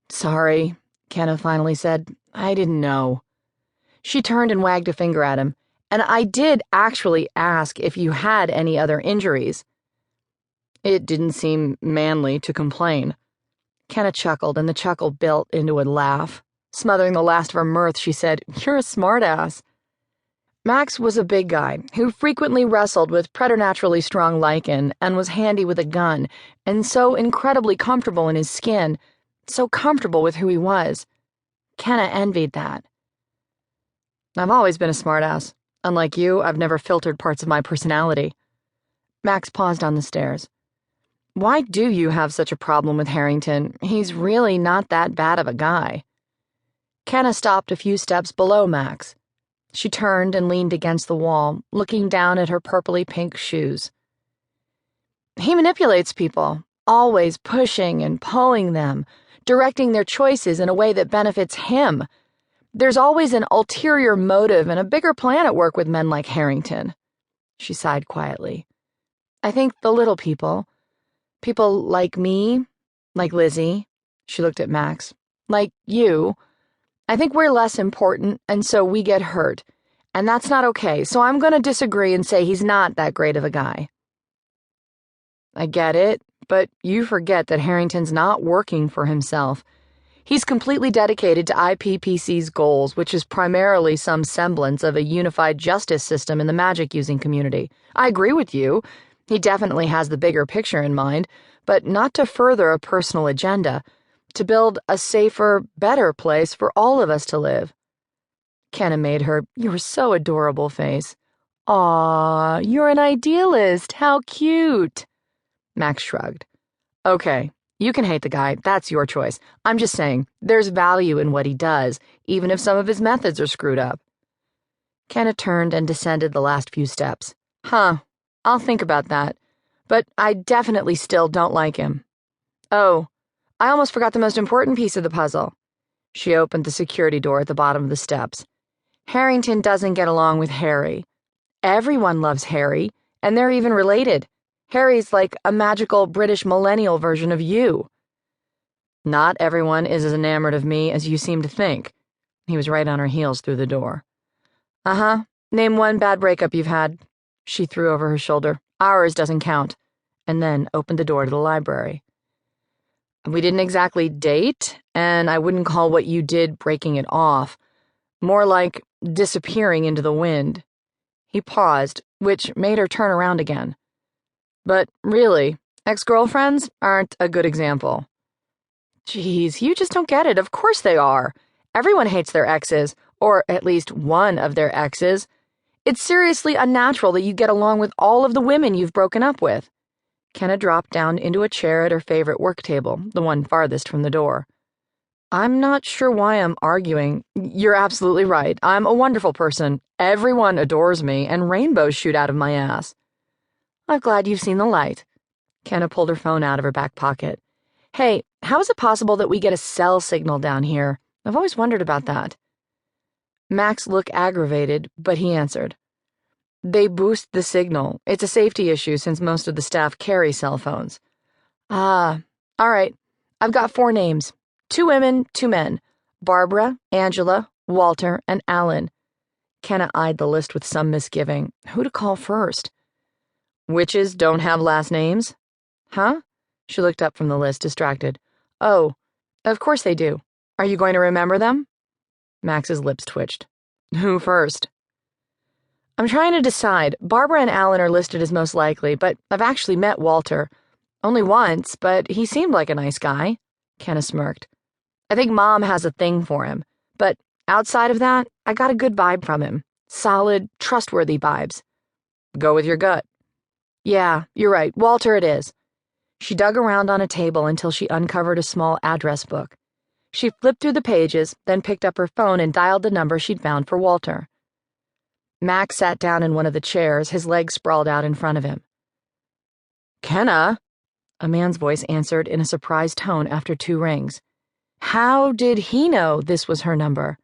Sorry, Kenna finally said. I didn't know. She turned and wagged a finger at him. And I did actually ask if you had any other injuries. It didn't seem manly to complain. Kenna chuckled, and the chuckle built into a laugh. Smothering the last of her mirth, she said, "You're a smartass." Max was a big guy who frequently wrestled with preternaturally strong lichen and was handy with a gun, and so incredibly comfortable in his skin, so comfortable with who he was. Kenna envied that. I've always been a smartass. Unlike you, I've never filtered parts of my personality. Max paused on the stairs. Why do you have such a problem with Harrington? He's really not that bad of a guy. Kenna stopped a few steps below Max. She turned and leaned against the wall, looking down at her purpley-pink shoes. He manipulates people, always pushing and pulling them, directing their choices in a way that benefits him. There's always an ulterior motive and a bigger plan at work with men like Harrington. She sighed quietly. I think the little people like me, like Lizzie, she looked at Max, like you, I think we're less important, and so we get hurt. And that's not okay, so I'm going to disagree and say he's not that great of a guy. I get it, but you forget that Harrington's not working for himself. He's completely dedicated to IPPC's goals, which is primarily some semblance of a unified justice system in the magic-using community. I agree with you. He definitely has the bigger picture in mind, but not to further a personal agenda, to build a safer, better place for all of us to live. Kenna made her, "You're so adorable" face. Aw, you're an idealist. How cute. Max shrugged. Okay, you can hate the guy. That's your choice. I'm just saying, there's value in what he does, even if some of his methods are screwed up. Kenna turned and descended the last few steps. Huh, I'll think about that. But I definitely still don't like him. Oh, I almost forgot the most important piece of the puzzle. She opened the security door at the bottom of the steps. Harrington doesn't get along with Harry. Everyone loves Harry, and they're even related. Harry's like a magical British millennial version of you. Not everyone is as enamored of me as you seem to think. He was right on her heels through the door. Uh-huh. Name one bad breakup you've had. She threw over her shoulder. Ours doesn't count. And then opened the door to the library. We didn't exactly date, and I wouldn't call what you did breaking it off. More like disappearing into the wind. He paused, which made her turn around again. But really, ex-girlfriends aren't a good example. Geez, you just don't get it. Of course they are. Everyone hates their exes, or at least one of their exes. It's seriously unnatural that you get along with all of the women you've broken up with. Kenna dropped down into a chair at her favorite work table, the one farthest from the door. I'm not sure why I'm arguing. You're absolutely right. I'm a wonderful person. Everyone adores me, and rainbows shoot out of my ass. I'm glad you've seen the light. Kenna pulled her phone out of her back pocket. Hey, how is it possible that we get a cell signal down here? I've always wondered about that. Max looked aggravated, but he answered. They boost the signal. It's a safety issue since most of the staff carry cell phones. Ah, all right. I've got 4 names. 2 women, 2 men. Barbara, Angela, Walter, and Alan. Kenna eyed the list with some misgiving. Who to call first? Witches don't have last names? Huh? She looked up from the list, distracted. Oh, of course they do. Are you going to remember them? Max's lips twitched. Who first? I'm trying to decide. Barbara and Alan are listed as most likely, but I've actually met Walter. Only once, but he seemed like a nice guy. Kenna smirked. I think Mom has a thing for him, but outside of that, I got a good vibe from him. Solid, trustworthy vibes. Go with your gut. Yeah, you're right. Walter it is. She dug around on a table until she uncovered a small address book. She flipped through the pages, then picked up her phone and dialed the number she'd found for Walter. Max sat down in one of the chairs, his legs sprawled out in front of him. Kenna, a man's voice answered in a surprised tone after 2 rings. How did he know this was her number?